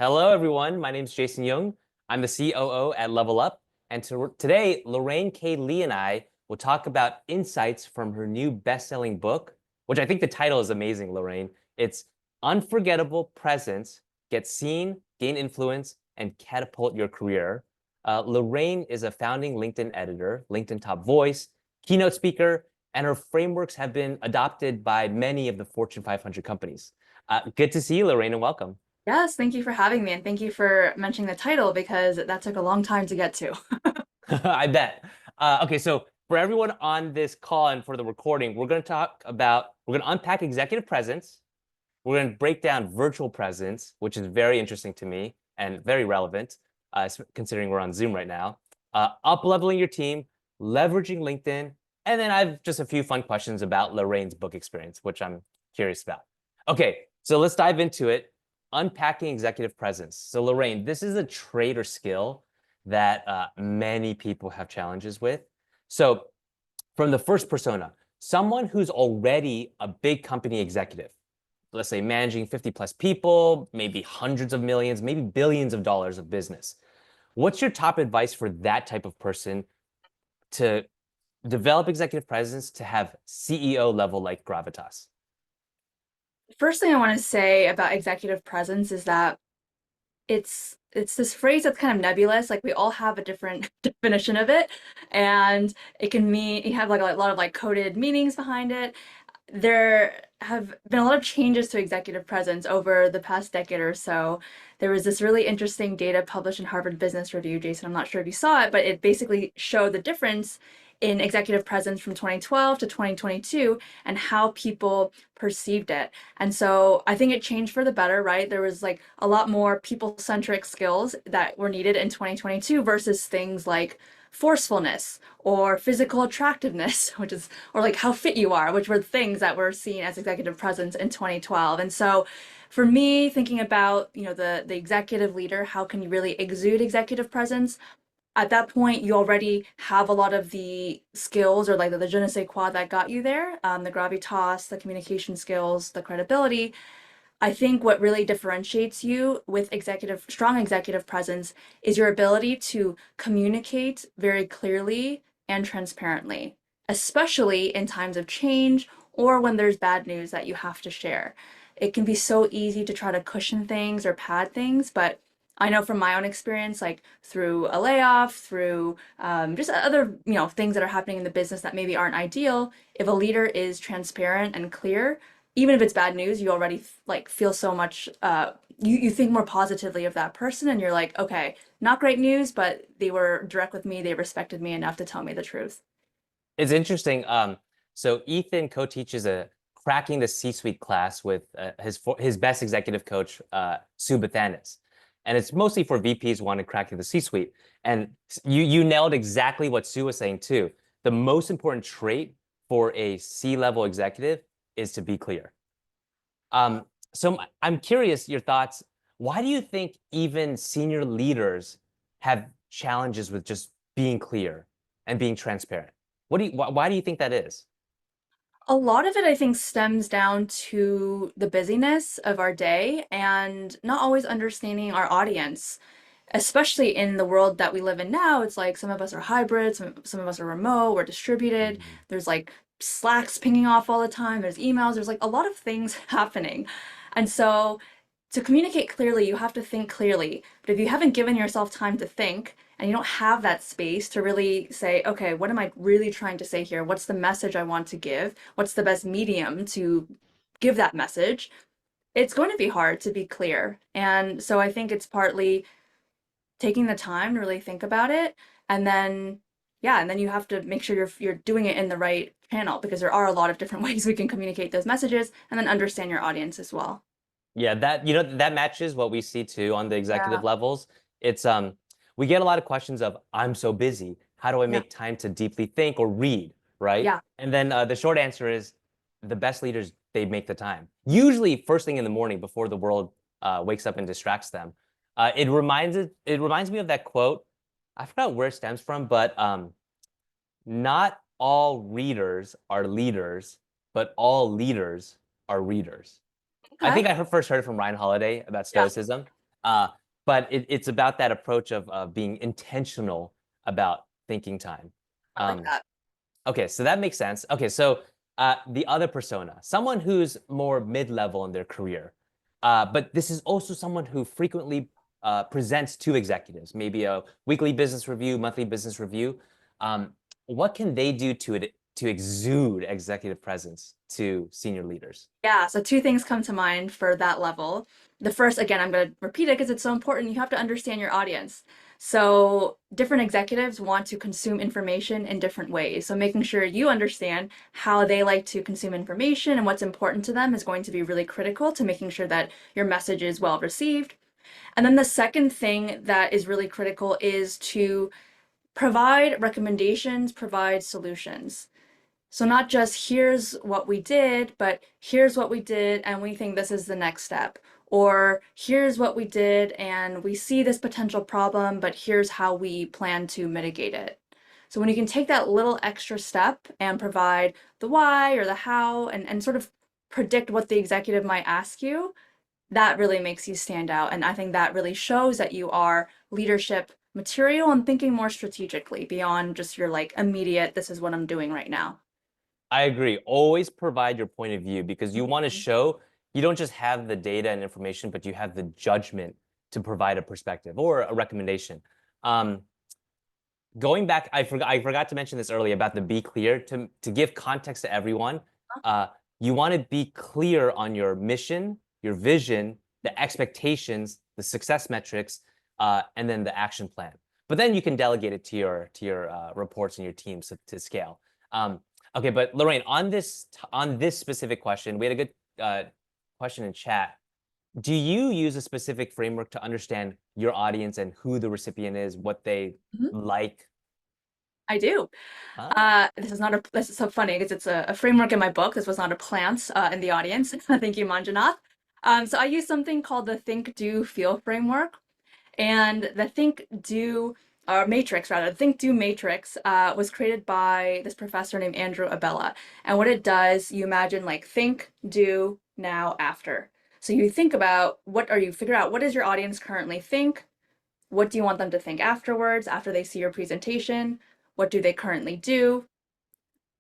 Hello, everyone. My name is Jason Young. I'm the COO at Level Up. And today, Lorraine K. Lee and I will talk about insights from her new best-selling book, which I think the title is amazing, Lorraine. It's Unforgettable Presence, Get Seen, Gain Influence, and Catapult Your Career. Lorraine is a founding LinkedIn editor, LinkedIn top voice, keynote speaker, and her frameworks have been adopted by many of the Fortune 500 companies. Good to see you, Lorraine, and welcome. Yes, thank you for having me, and thank you for mentioning the title because that took a long time to get to. I bet. Okay, so for everyone on this call and for the recording, we're going to unpack executive presence. We're going to break down virtual presence, which is very interesting to me and very relevant, considering we're on Zoom right now. Up-leveling your team, leveraging LinkedIn, and then I have just a few fun questions about Lorraine's book experience, which I'm curious about. Okay, so let's dive into it. Unpacking executive presence. So Lorraine, this is a trait or skill that many people have challenges with. So from the first persona, someone who's already a big company executive, let's say managing 50 plus people, maybe hundreds of millions, maybe billions of dollars of business. What's your top advice for that type of person to develop executive presence to have CEO level like gravitas? First thing I want to say about executive presence is that it's this phrase that's kind of nebulous. Like we all have a different definition of it, and it can mean you have like a lot of like coded meanings behind it. There have been a lot of changes to executive presence over the past decade or so. There was this really interesting data published in Harvard Business Review, Jason. I'm not sure if you saw it, but it basically showed the difference in executive presence from 2012 to 2022 and how people perceived it. And so I think it changed for the better, right? There was like a lot more people-centric skills that were needed in 2022 versus things like forcefulness or physical attractiveness, which is, or like how fit you are, which were things that were seen as executive presence in 2012. And so for me, thinking about, the executive leader, how can you really exude executive presence? At that point, you already have a lot of the skills or like the je ne sais quoi that got you there, the gravitas, the communication skills, the credibility. I think what really differentiates you with strong executive presence is your ability to communicate very clearly and transparently, especially in times of change or when there's bad news that you have to share. It can be so easy to try to cushion things or pad things, but I know from my own experience, like through a layoff, through just other things that are happening in the business that maybe aren't ideal, if a leader is transparent and clear, even if it's bad news, you already like feel so much you think more positively of that person and you're like, okay, not great news, but they were direct with me, they respected me enough to tell me the truth. It's interesting. So Ethan co-teaches a cracking the C-suite class with his best executive coach, Sue Bathanis. And it's mostly for VPs wanting cracking the C-suite. And you nailed exactly what Sue was saying too. The most important trait for a C-level executive is to be clear. So I'm curious your thoughts. Why do you think even senior leaders have challenges with just being clear and being transparent? Why do you think that is? A lot of it, I think, stems down to the busyness of our day and not always understanding our audience, especially in the world that we live in now. It's like some of us are hybrid, some of us are remote, we're distributed. Mhm. There's like Slacks pinging off all the time, there's emails, there's like a lot of things happening. And so to communicate clearly, you have to think clearly. But if you haven't given yourself time to think and you don't have that space to really say, okay, what am I really trying to say here? What's the message I want to give? What's the best medium to give that message? It's going to be hard to be clear. And so I think it's partly taking the time to really think about it and then yeah, and then you have to make sure you're doing it in the right channel because there are a lot of different ways we can communicate those messages and then understand your audience as well. Yeah, that matches what we see too on the executive Yeah. levels. It's we get a lot of questions of I'm so busy. How do I Yeah. make time to deeply think or read, right? Yeah. And then the short answer is the best leaders, they make the time. Usually first thing in the morning before the world wakes up and distracts them. It reminds me of that quote. I forgot where it stems from, but not all readers are leaders, but all leaders are readers. I Okay. think I first heard it from Ryan Holiday about Yeah. stoicism. But it's about that approach of being intentional about thinking time. I like that. Okay, so that makes sense. Okay, so the other persona, someone who's more mid-level in their career, but this is also someone who frequently presents to executives, maybe a weekly business review, monthly business review. What can they do to exude executive presence to senior leaders? Yeah, so two things come to mind for that level. The first, again, I'm going to repeat it because it's so important. You have to understand your audience. So, different executives want to consume information in different ways. So, making sure you understand how they like to consume information and what's important to them is going to be really critical to making sure that your message is well received. And then the second thing that is really critical is to provide recommendations, provide solutions. So not just here's what we did, but here's what we did and we think this is the next step. Or here's what we did and we see this potential problem, but here's how we plan to mitigate it. So when you can take that little extra step and provide the why or the how and sort of predict what the executive might ask you, that really makes you stand out. And I think that really shows that you are leadership material and thinking more strategically beyond just your like immediate, this is what I'm doing right now. I agree. Always provide your point of view because you want to Mhm. show you don't just have the data and information, but you have the judgment to provide a perspective or a recommendation. Um, Going back, I forgot to mention this earlier about the be clear to give context to everyone. Uh, you want to be clear on your mission, your vision, the expectations, the success metrics, and then the action plan. But then you can delegate it to your reports and your teams to scale. Okay, but Lorraine, on this specific question, we had a good question in chat. Do you use a specific framework to understand your audience and who the recipient is, what they Mhm. like? I do. Ah, This is so funny because it's a framework in my book. This was not a plant in the audience. Thank you, Manjanath. So I use something called the Think, Do, Feel framework. And the Think, Do, or matrix rather, the Think, Do matrix was created by this professor named Andrew Abella. And what it does, you imagine like think, do, now, after. So you think about figure out what does your audience currently think? What do you want them to think afterwards, after they see your presentation? What do they currently do?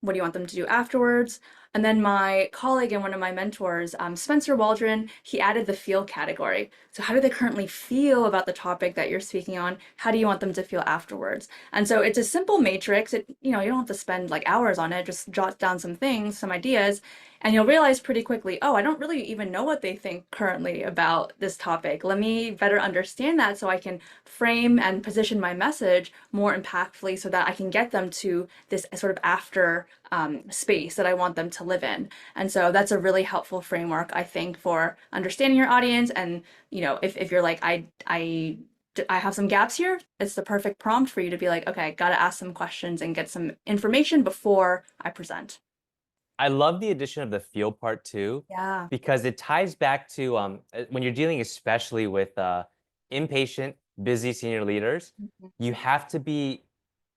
What do you want them to do afterwards? And then my colleague and one of my mentors, Spencer Waldron, he added the feel category. So how do they currently feel about the topic that you're speaking on? How do you want them to feel afterwards? And so it's a simple matrix. You don't have to spend like hours on it. Just jot down some things, some ideas, and you'll realize pretty quickly, oh, I don't really even know what they think currently about this topic. Let me better understand that so I can frame and position my message more impactfully so that I can get them to this sort of after space that I want them to live in. And so that's a really helpful framework, I think, for understanding your audience. And, if you're like, I have some gaps here, it's the perfect prompt for you to be like, okay, gotta ask some questions and get some information before I present. I love the addition of the feel part too, Yeah. because it ties back to when you're dealing especially with impatient, busy senior leaders, Mhm. you have to be,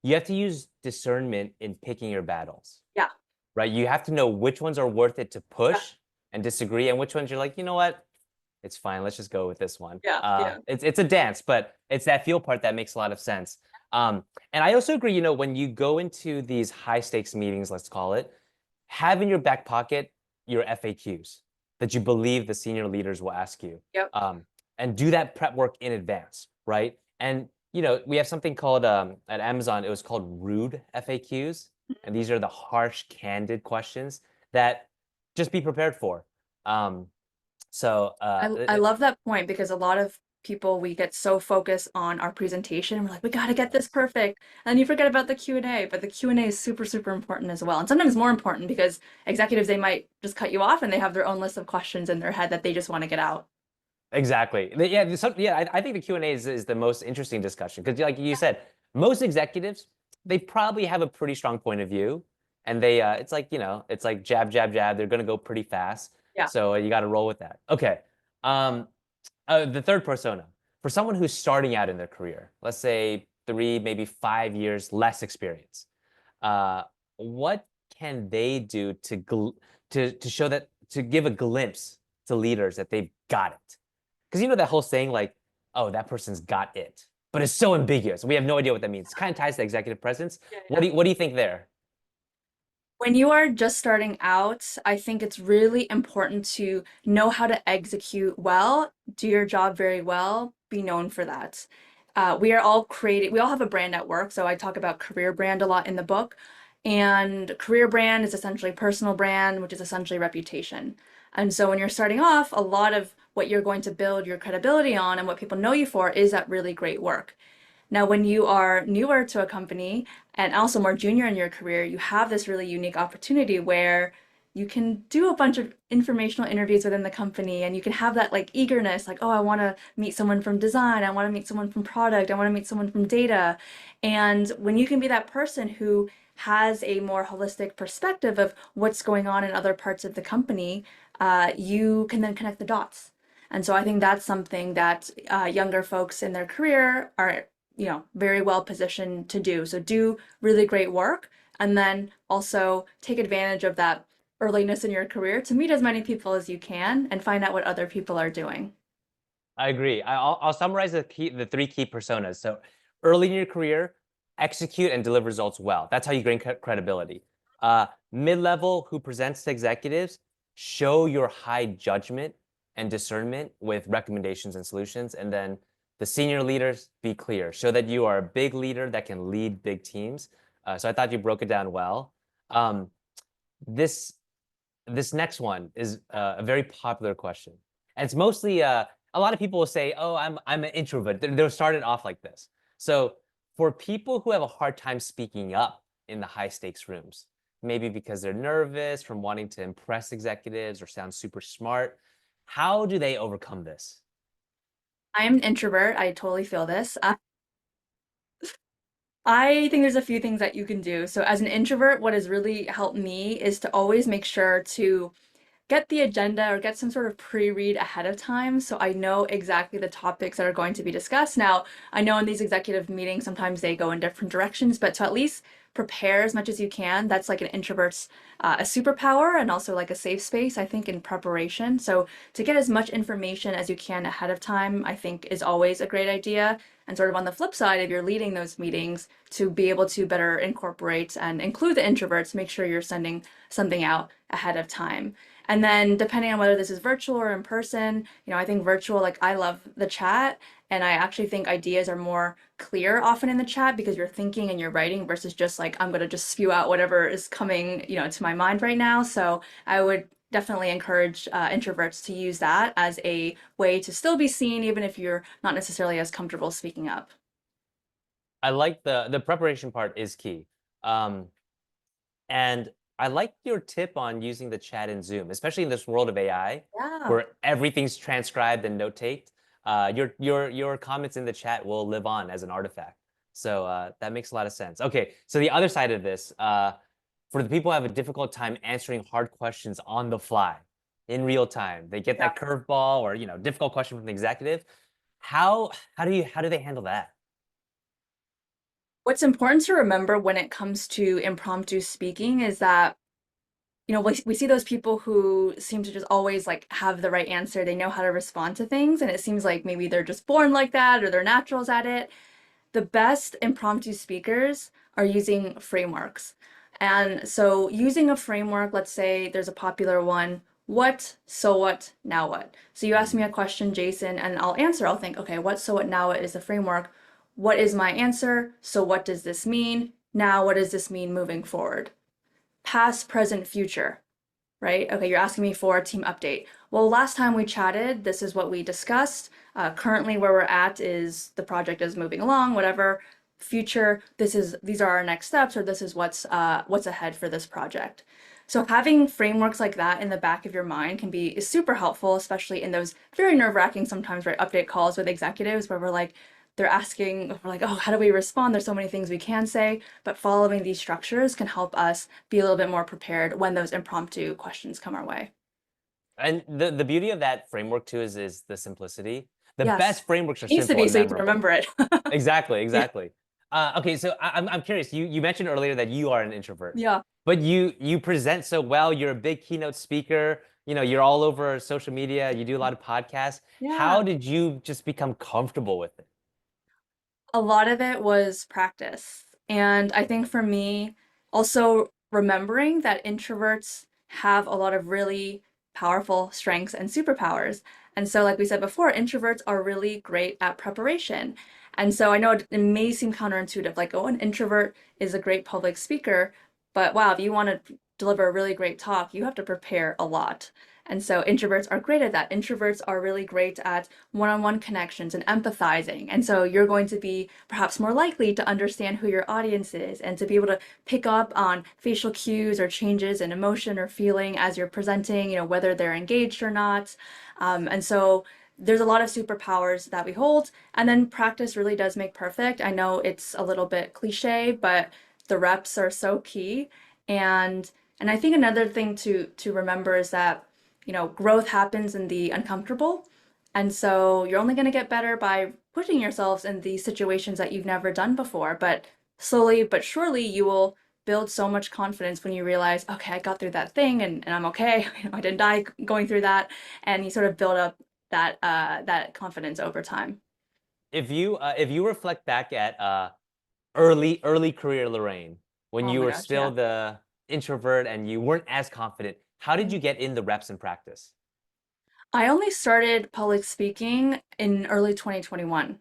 you have to use discernment in picking your battles, Yeah. right? You have to know which ones are worth it to Yeah. push and disagree, and which ones you're like, you know what, it's fine, let's just go with this one. Yeah. Yeah. It's a dance, but it's that feel part that makes a lot of sense. And I also agree, when you go into these high stakes meetings, let's call it, have in your back pocket your FAQs that you believe the senior leaders will ask you, Yep. and do that prep work in advance, right? And we have something called at Amazon, it was called rude FAQs, and these are the harsh, candid questions that just be prepared for. Um, so I love that point because a lot of people, we get so focused on our presentation. We're like, we got to get this yes. perfect. And you forget about the Q&A, but the Q&A is super, super important as well. And sometimes more important because executives, they might just cut you off and they have their own list of questions in their head that they just want to get out. Exactly. Yeah, I think the Q&A is the most interesting discussion because, like you said, most executives, they probably have a pretty strong point of view, and it's like, it's like jab, jab, jab. They're going to go pretty fast, Yeah. so you got to roll with that. Okay. Um, the third persona, for someone who's starting out in their career, let's say 3, maybe 5 years less experience, uh, what can they do to show that, to give a glimpse to leaders that they've got it? Because that whole saying, like, oh, that person's got it. But it's so ambiguous. We have no idea what that means. It kind of ties to executive presence. Yeah, What yeah. do you think there? When you are just starting out, I think it's really important to know how to execute well, do your job very well, be known for that. We all have a brand at work. So I talk about career brand a lot in the book. And career brand is essentially personal brand, which is essentially reputation. And so when you're starting off, a lot of what you're going to build your credibility on and what people know you for is that really great work. Now, when you are newer to a company and also more junior in your career, you have this really unique opportunity where you can do a bunch of informational interviews within the company and you can have that like eagerness, like, oh, I want to meet someone from design, I want to meet someone from product, I want to meet someone from data. And when you can be that person who has a more holistic perspective of what's going on in other parts of the company, you can then connect the dots. And so I think that's something that younger folks in their career are very well positioned to do. So do really great work and then also take advantage of that earliness in your career to meet as many people as you can and find out what other people are doing. I agree. I'll summarize the three key personas. So early in your career, execute and deliver results well. That's how you gain credibility. Mid-level, who presents to executives, show your high judgment and discernment with recommendations and solutions. And then the senior leaders, be clear. Show that you are a big leader that can lead big teams. So I thought you broke it down well. Um, this this next one is a very popular question. And it's mostly a lot of people will say, "Oh, I'm an introvert." They'll start it off like this. So for people who have a hard time speaking up in the high stakes rooms, maybe because they're nervous from wanting to impress executives or sound super smart, how do they overcome this? I'm an introvert. I totally feel this. I think there's a few things that you can do. So as an introvert, what has really helped me is to always make sure to get the agenda or get some sort of pre-read ahead of time so I know exactly the topics that are going to be discussed. Now, I know in these executive meetings, sometimes they go in different directions, but to at least prepare as much as you can, that's like an introvert's a superpower and also like a safe space, I think, in preparation. So to get as much information as you can ahead of time, I think is always a great idea. And sort of on the flip side, if you're leading those meetings, to be able to better incorporate and include the introverts, make sure you're sending something out ahead of time. And then depending on whether this is virtual or in person, I think virtual, like I love the chat and I actually think ideas are more clear often in the chat because you're thinking and you're writing versus just like I'm going to just spew out whatever is coming, to my mind right now. So I would definitely encourage introverts to use that as a way to still be seen even if you're not necessarily as comfortable speaking up. I like the preparation part is key. Um, And I like your tip on using the chat in Zoom, especially in this world of AI, Yeah. where everything's transcribed and notate. Your comments in the chat will live on as an artifact. So that makes a lot of sense. Okay, so the other side of this, for the people who have a difficult time answering hard questions on the fly, in real time, they get Yeah. that curveball or difficult question from the executive. How do they handle that? What's important to remember when it comes to impromptu speaking is that we see those people who seem to just always like have the right answer. They know how to respond to things, and it seems like maybe they're just born like that or they're naturals at it. The best impromptu speakers are using frameworks. And so using a framework, let's say there's a popular one, what, so what, now what? So you ask me a question, Jason, and I'll answer. I'll think, okay, what, so what, now what is the framework? What is my answer? So what does this mean? Now what does this mean moving forward? Past, present, future, right? Okay, you're asking me for a team update. Well, last time we chatted, this is what we discussed. Currently, where we're at is the project is moving along, whatever. Future, these are our next steps, or this is what's ahead for this project. So having frameworks like that in the back of your mind is super helpful, especially in those very nerve-wracking sometimes, right, update calls with executives where we're like, oh, how do we respond? There's so many things we can say, but following these structures can help us be a little bit more prepared when those impromptu questions come our way. And the beauty of that framework too is the simplicity. The Yes, best frameworks are it needs to simple be and so you can memorable. remember it. Exactly, Yeah, exactly. Okay, so I'm curious. You mentioned earlier that you are an introvert, yeah. but you present so well. You're a big keynote speaker. you're all over social media, you do a lot of podcasts. Yeah. How did you just become comfortable with it? A lot of it was practice. And I think for me, also remembering that introverts have a lot of really powerful strengths and superpowers. And so, like we said before, introverts are really great at preparation. And so I know it may seem counterintuitive, like, oh, an introvert is a great public speaker, but wow, if you want to deliver a really great talk, you have to prepare a lot. And so introverts are great at that. Introverts are really great at one-on-one connections and empathizing. And so you're going to be perhaps more likely to understand who your audience is and to be able to pick up on facial cues or changes in emotion or feeling as you're presenting, whether they're engaged or not. And so there's a lot of superpowers that we hold. And then practice really does make perfect. I know it's a little bit cliche, but the reps are so key. And I think another thing to remember is that growth happens in the uncomfortable. And so you're only going to get better by putting yourselves in these situations that you've never done before. But slowly but surely, you will build so much confidence when you realize, okay, I got through that thing and I'm okay. I didn't die going through that. And you sort of build up that confidence over time. If you reflect back at early career Lorraine, when Oh you my were gosh, still yeah. the introvert and you weren't as confident, how did you get in the reps and practice? I only started public speaking in early 2021.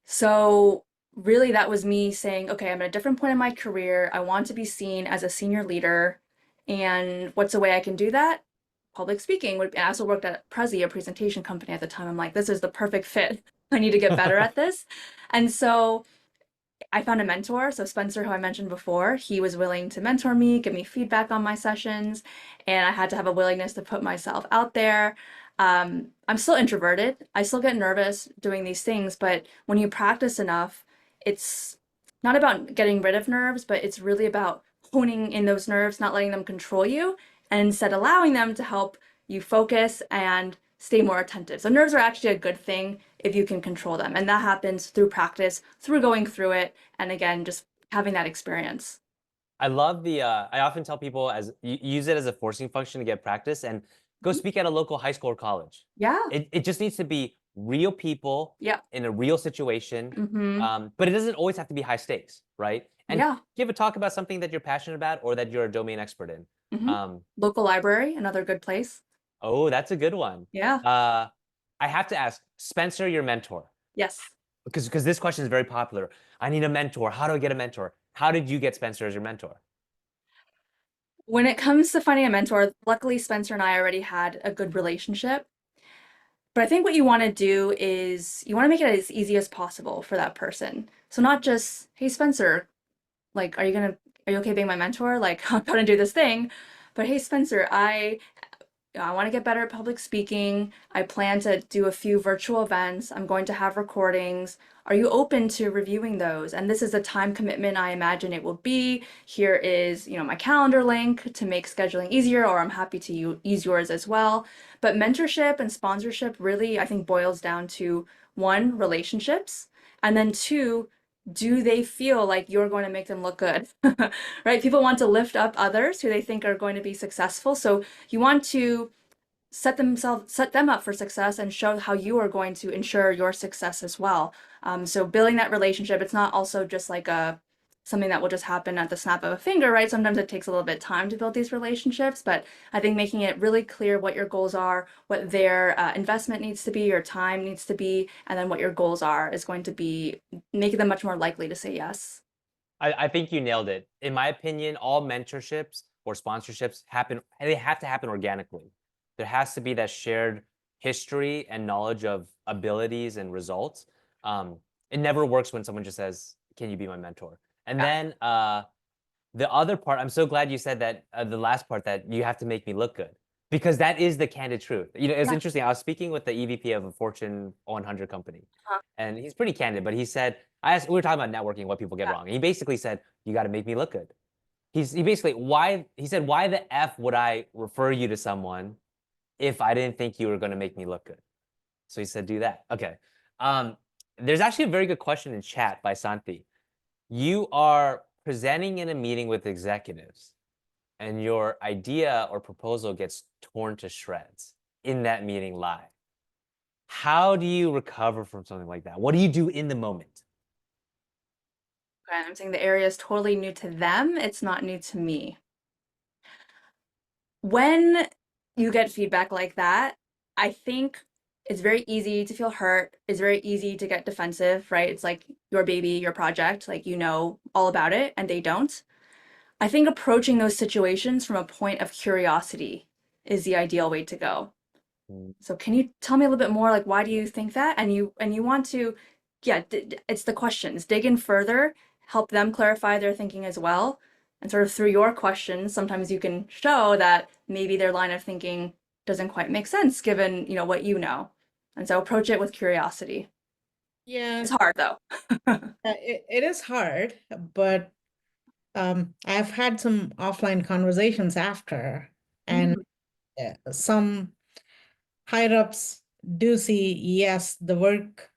So really that was me saying, okay, I'm at a different point in my career. I want to be seen as a senior leader. And what's a way I can do that? Public speaking would, I also worked at Prezi, a presentation company at the time. I'm like, this is the perfect fit. I need to get better at this. And so I found a mentor. So Spencer, who I mentioned before, he was willing to mentor me, give me feedback on my sessions, and I had to have a willingness to put myself out there. I'm still introverted. I still get nervous doing these things, but when you practice enough, it's not about getting rid of nerves, but it's really about honing in those nerves, not letting them control you, and instead allowing them to help you focus and stay more attentive. So nerves are actually a good thing if you can control them. And that happens through practice, through going through it, and again, just having that experience. I love I often tell people as use it as a forcing function to get practice and go Mhm. speak at a local high school or college. Yeah. It just needs to be real people Yeah. in a real situation. Hmm. But it doesn't always have to be high stakes, right? And Yeah. give a talk about something that you're passionate about or that you're a domain expert in. Hmm. Um, Local library, another good place. oh, that's a good one. Yeah. Uh, I have to ask, Spencer, your mentor, Yes. because this question is very popular. I need a mentor. How do I get a mentor? How did you get Spencer as your mentor? When it comes to finding a mentor, luckily Spencer and I already had a good relationship. But I think what you want to do is you want to make it as easy as possible for that person. So not just, hey Spencer, like, are you okay being my mentor? Like, I'm gonna do this thing. But hey Spencer, I want to get better at public speaking. I plan to do a few virtual events. I'm going to have recordings. Are you open to reviewing those? And this is a time commitment I imagine it will be. Here is, my calendar link to make scheduling easier, or I'm happy to use yours as well. But mentorship and sponsorship really, I think, boils down to one, relationships, and then two, do they feel like you're going to make them look good? Right? People want to lift up others who they think are going to be successful. So you want to set them up for success and show how you are going to ensure your success as well. So building that relationship, it's not also just like a something that will just happen at the snap of a finger, right? Sometimes it takes a little bit of time to build these relationships, but I think making it really clear what your goals are, what their investment needs to be, your time needs to be, and then what your goals are is going to be making them much more likely to say yes. I think you nailed it. In my opinion, all mentorships or sponsorships they have to happen organically. There has to be that shared history and knowledge of abilities and results. Um, it never works when someone just says, "Can you be my mentor?" And Yeah. then the other part, I'm so glad you said that the last part that you have to make me look good because that is the candid truth. It's Yeah. interesting. I was speaking with the EVP of a Fortune 100 company, Uh, and he's pretty candid. But he said, I asked, we were talking about networking, what people get yeah. wrong, and he basically said, "You got to make me look good." He basically he said, "Why the f would I refer you to someone if I didn't think you were going to make me look good?" So he said, "Do that." Okay. Um, there's actually a very good question in chat by Santi. You are presenting in a meeting with executives. and your idea or proposal gets torn to shreds in that meeting live. How do you recover from something like that? What do you do in the moment? Okay, I'm saying the area is totally new to them. It's not new to me. When you get feedback like that, I think it's very easy to feel hurt. It's very easy to get defensive, right? It's like your baby, your project, like you know all about it and they don't. I think approaching those situations from a point of curiosity is the ideal way to go. Mm. So can you tell me a little bit more, like why do you think that? And you want to, yeah, it's the questions. Dig in further, help them clarify their thinking as well. And sort of through your questions, sometimes you can show that maybe their line of thinking doesn't quite make sense given, what you know. And so approach it with curiosity. Yeah, It's hard though. it is hard, but I've had some offline conversations after, and Mhm. some higher ups do see, yes, the work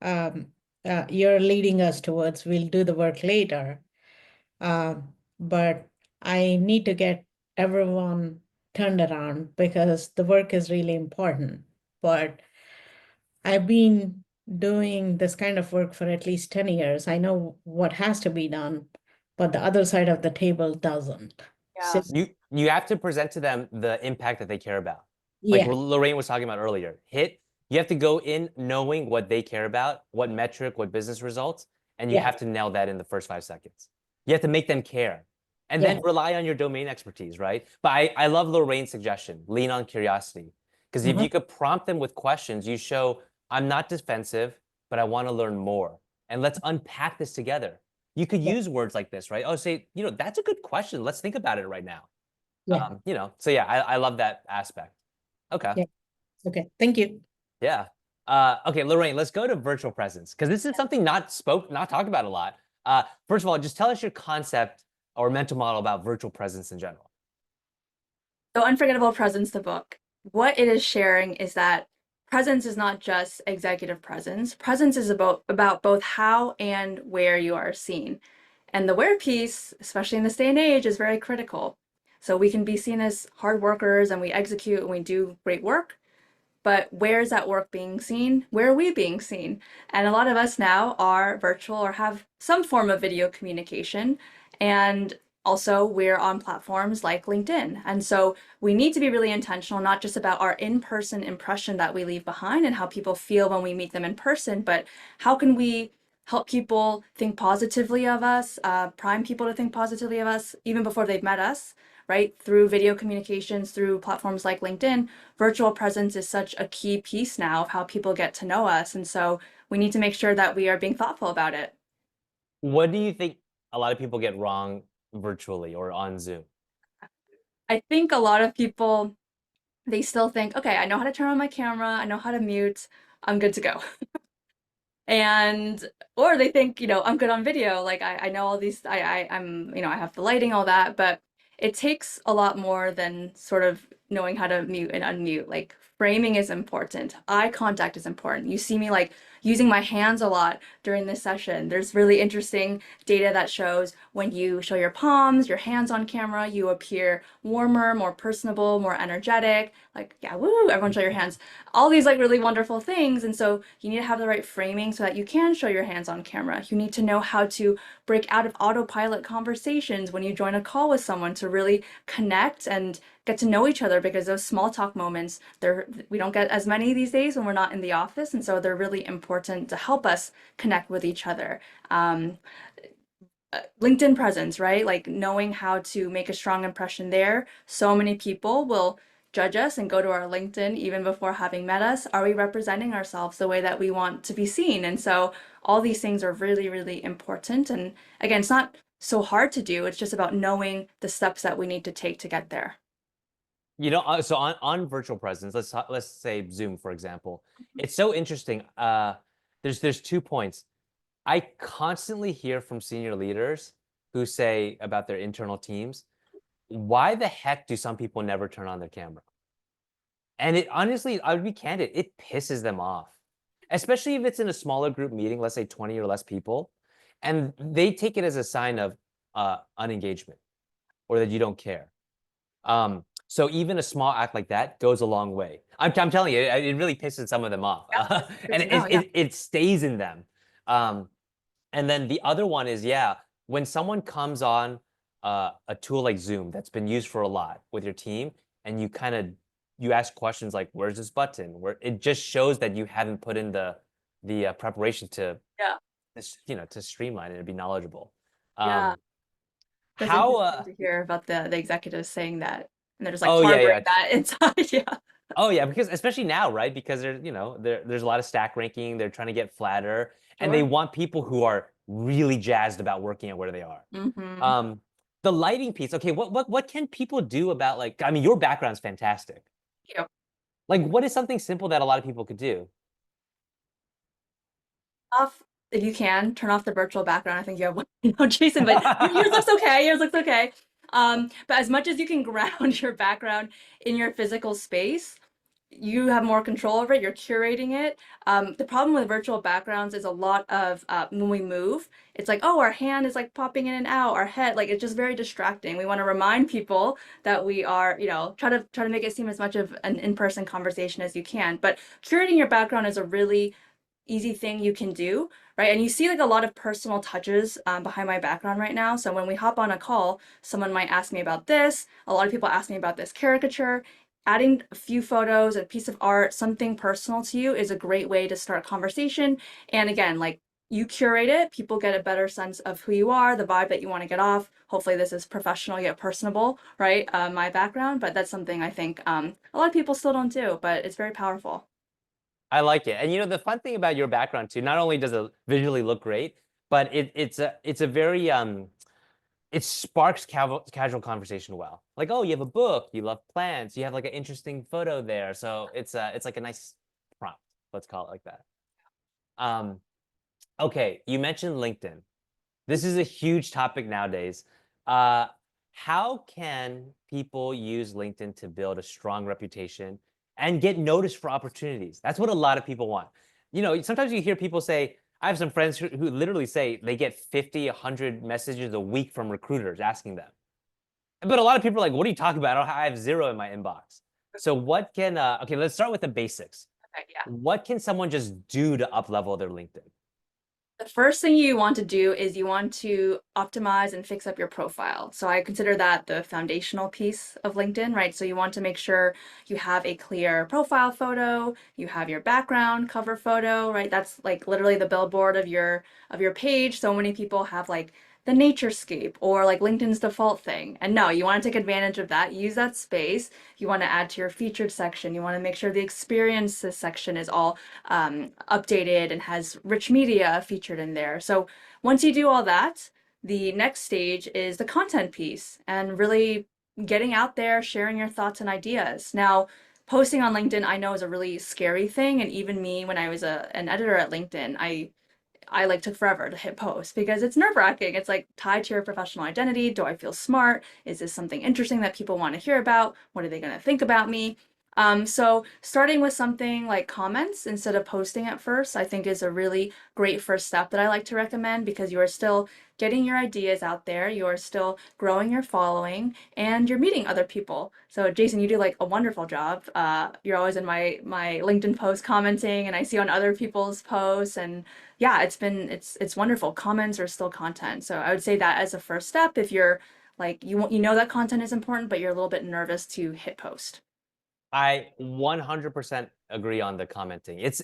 um, you're leading us towards, we'll do the work later. But I need to get everyone turned around because the work is really important. But I've been doing this kind of work for at least 10 years. I know what has to be done, but the other side of the table doesn't. So, Yeah. You have to present to them the impact that they care about. Like yeah, Lorraine was talking about earlier. You have to go in knowing what they care about, what metric, what business results, and you yeah, have to nail that in the first 5 seconds. You have to make them care. And yeah, then rely on your domain expertise, right? But I love Lorraine's suggestion, lean on curiosity. Because if uh-huh, you could prompt them with questions, you show, I'm not defensive, but I want to learn more. And let's unpack this together. You could yeah, use words like this, right? Oh, say, that's a good question. Let's think about it right now. yeah, So yeah, I love that aspect. Okay. yeah. Okay, thank you. Yeah. Okay, Lorraine, let's go to virtual presence because this is something not talked about a lot. First of all, just tell us your concept or mental model about virtual presence in general. So Unforgettable Presence, the book, what it is sharing is that presence is not just executive presence. Presence is about both how and where you are seen. And the where piece, especially in this day and age, is very critical. So we can be seen as hard workers and we execute and we do great work, but where is that work being seen? Where are we being seen? And a lot of us now are virtual or have some form of video communication. And also, we're on platforms like LinkedIn. And so we need to be really intentional, not just about our in person impression that we leave behind and how people feel when we meet them in person, but how can we help people think positively of us, prime people to think positively of us even before they've met us, right? Through video communications, through platforms like LinkedIn, virtual presence is such a key piece now of how people get to know us. And so we need to make sure that we are being thoughtful about it. What do you think a lot of people get wrong virtually or on Zoom? I think a lot of people, they still think, okay, I know how to turn on my camera, I know how to mute, I'm good to go. And or they think, I'm good on video, like I know all these, I'm, I have the lighting, all that, but it takes a lot more than sort of knowing how to mute and unmute. Like framing is important, eye contact is important. You see me like using my hands a lot during this session. There's really interesting data that shows when you show your palms, your hands on camera, you appear warmer, more personable, more energetic. Like, yeah, woo, everyone show your hands. All these like really wonderful things. And so you need to have the right framing so that you can show your hands on camera. You need to know how to break out of autopilot conversations when you join a call with someone to really connect and get to know each other, because those small talk moments, we don't get as many these days when we're not in the office, and so they're really important to help us connect with each other. LinkedIn presence, right? Like knowing how to make a strong impression there. So many people will judge us and go to our LinkedIn even before having met us. Are we representing ourselves the way that we want to be seen? And so all these things are really, really important. And again, it's not so hard to do. It's just about knowing the steps that we need to take to get there. So on virtual presence, let's say Zoom, for example. It's so interesting. There's 2 points. I constantly hear from senior leaders who say about their internal teams, why the heck do some people never turn on their camera? And it honestly, I would be candid, it pisses them off, especially if it's in a smaller group meeting, let's say 20 or less people, and they take it as a sign of unengagement. or that you don't care. So even a small act like that goes a long way. I'm telling you, it really pisses some of them off, Yeah, that's good and to know. Yeah. it stays in them. And then the other one is, yeah, when someone comes on a tool like Zoom that's been used for a lot with your team, and you ask questions like, "Where's this button?" Where it just shows that you haven't put in the preparation to Yeah. to streamline it and be knowledgeable. Yeah. Um, That's how interesting to hear about the executives saying that, and they're just like oh yeah, harboring yeah. that inside. Yeah. Oh yeah, because especially now, right? Because there's a lot of stack ranking. They're trying to get flatter, and they Sure. want people who are really jazzed about working at where they are. Mm-hmm. Um, the lighting piece. Okay, what can people do about, like? I mean, your background's fantastic. You Like, what is something simple that a lot of people could do? off if you can turn off the virtual background. I think you have one, Jason, but yours looks okay. Yours looks okay. But as much as you can ground your background in your physical space, you have more control over it. You're curating it. The problem with virtual backgrounds is a lot of when we move, it's like, oh, our hand is like popping in and out, our head, like it's just very distracting. We want to remind people that we are, try to make it seem as much of an in-person conversation as you can. But curating your background is a really easy thing you can do, right? And you see like a lot of personal touches behind my background right now. So when we hop on a call, someone might ask me about this. A lot of people ask me about this caricature. Adding a few photos, a piece of art, something personal to you is a great way to start conversation. And again, like you curate it, people get a better sense of who you are, the vibe that you want to get off. Hopefully this is professional yet personable, right? My background, but that's something I think a lot of people still don't do, but it's very powerful. I like it. And the fun thing about your background too, not only does it visually look great, but it's a very it sparks casual conversation well. Like, oh, you have a book, you love plants, you have like an interesting photo there. So it's like a nice prompt. Let's call it like that. Um, okay, you mentioned LinkedIn. This is a huge topic nowadays. Uh, how can people use LinkedIn to build a strong reputation and get noticed for opportunities? That's what a lot of people want. Sometimes you hear people say, I have some friends who literally say they get 50, 100 messages a week from recruiters asking them. But a lot of people are like, what are you talking about? I have zero in my inbox. So okay, let's start with the basics. Okay, yeah. What can someone just do to up level their LinkedIn? The first thing you want to do is you want to optimize and fix up your profile. So I consider that the foundational piece of LinkedIn, right? So you want to make sure you have a clear profile photo, you have your background cover photo, right? That's like literally the billboard of your page. So many people have like the naturescape or like LinkedIn's default thing. And no, you want to take advantage of that, use that space. You want to add to your featured section. You want to make sure the experiences section is all updated and has rich media featured in there. So once you do all that, the next stage is the content piece and really getting out there, sharing your thoughts and ideas. Now, posting on LinkedIn, I know is a really scary thing. And even me, when I was an editor at LinkedIn, I like took forever to hit post because it's nerve-wracking. It's like tied to your professional identity. Do I feel smart? Is this something interesting that people want to hear about? What are they going to think about me? So starting with something like comments instead of posting at first, I think is a really great first step that I like to recommend because you are still getting your ideas out there, you are still growing your following, and you're meeting other people. So Jason, you do like a wonderful job. You're always in my LinkedIn post commenting, and I see on other people's posts, and yeah, it's wonderful. Comments are still content. So I would say that as a first step if you're like you know that content is important, but you're a little bit nervous to hit post. I 100% agree on the commenting. It's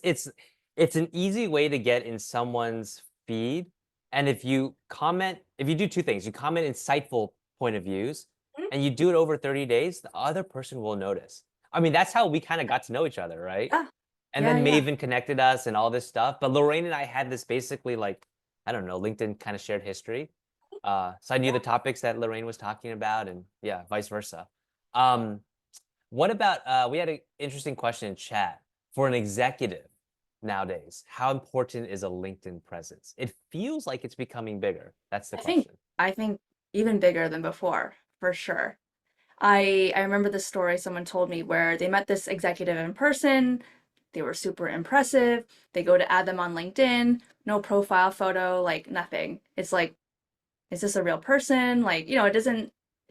an easy way to get in someone's feed. And if you do two things, you comment insightful point of views Mhm. and you do it over 30 days, the other person will notice. I mean, that's how we kind of got to know each other, right? Yeah, And yeah, then yeah. Maven connected us and all this stuff. But Lorraine and I had this basically like, I don't know, LinkedIn kind of shared history. So I knew the topics that Lorraine was talking about and yeah, vice versa. Um, what about we had an interesting question in chat for an executive nowadays. How important is a LinkedIn presence? It feels like it's becoming bigger. That's the I think question. I think even bigger than before, for sure. I remember the story someone told me where they met this executive in person. They were super impressive. They go to add them on LinkedIn, no profile photo, like nothing. It's like, is this a real person? Like,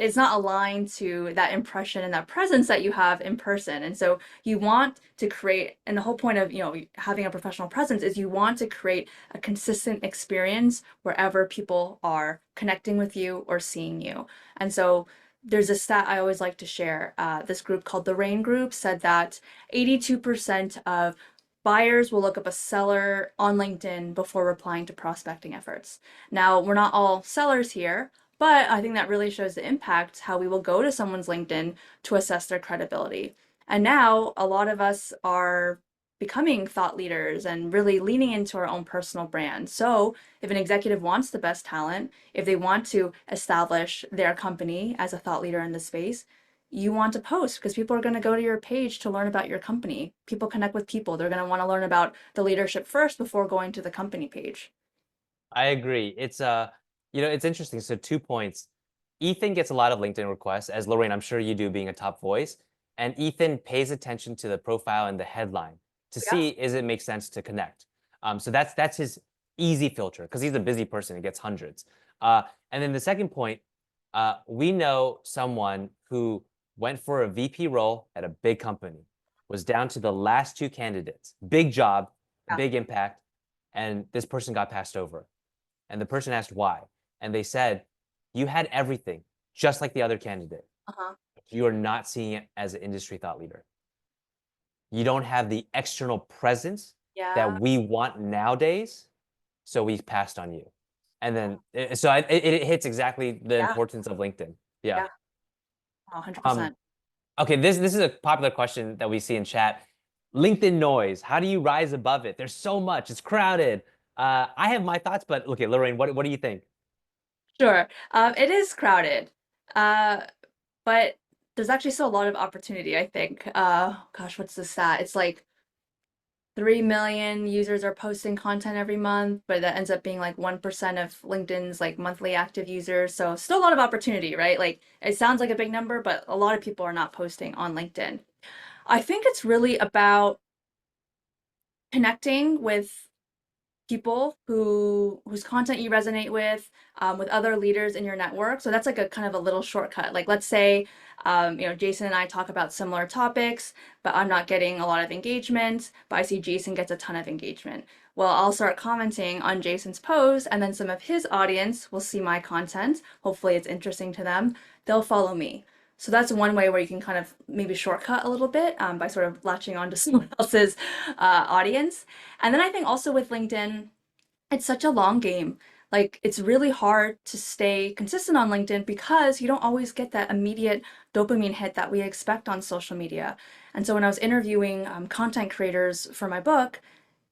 it's not aligned to that impression and that presence that you have in person. And so you want to create, and the whole point of, having a professional presence is you want to create a consistent experience wherever people are connecting with you or seeing you. And so there's a stat I always like to share. This group called the Rain Group said that 82% of buyers will look up a seller on LinkedIn before replying to prospecting efforts. Now, we're not all sellers here, but I think that really shows the impact how we will go to someone's LinkedIn to assess their credibility. And now a lot of us are becoming thought leaders and really leaning into our own personal brand. So if an executive wants the best talent, if they want to establish their company as a thought leader in the space, you want to post because people are going to go to your page to learn about your company. People connect with people. They're going to want to learn about the leadership first before going to the company page. I agree. It's it's interesting. So 2 points. Ethan gets a lot of LinkedIn requests, as Lorraine, I'm sure you do, being a top voice. And Ethan pays attention to the profile and the headline to Yeah. see is it makes sense to connect. So that's his easy filter because he's a busy person. He gets hundreds. And then the second point, we know someone who went for a VP role at a big company, was down to the last two candidates, big job, Yeah. big impact, and this person got passed over. And the person asked why. And they said, you had everything, just like the other candidate. Uh-huh. You are not seeing it as an industry thought leader. You don't have the external presence Yeah. that we want nowadays, so we passed on you. And then, so it hits exactly the Yeah. importance of LinkedIn. Yeah. Yeah. 100%. Okay, this is a popular question that we see in chat. LinkedIn noise, how do you rise above it? There's so much, it's crowded. I have my thoughts, but okay, Lorraine, what do you think? Sure. It is crowded. But there's actually still a lot of opportunity, I think. Gosh, what's the stat? It's like 3 million users are posting content every month, but that ends up being like 1% of LinkedIn's like monthly active users. So still a lot of opportunity, right? Like it sounds like a big number, but a lot of people are not posting on LinkedIn. I think it's really about connecting with people whose content you resonate with other leaders in your network. So that's like a kind of a little shortcut. Like let's say, Jason and I talk about similar topics, but I'm not getting a lot of engagement, but I see Jason gets a ton of engagement. Well, I'll start commenting on Jason's post, and then some of his audience will see my content. Hopefully it's interesting to them. They'll follow me. So that's one way where you can kind of maybe shortcut a little bit by sort of latching on to someone else's audience. And then I think also with LinkedIn, it's such a long game. Like it's really hard to stay consistent on LinkedIn because you don't always get that immediate dopamine hit that we expect on social media. And so when I was interviewing content creators for my book,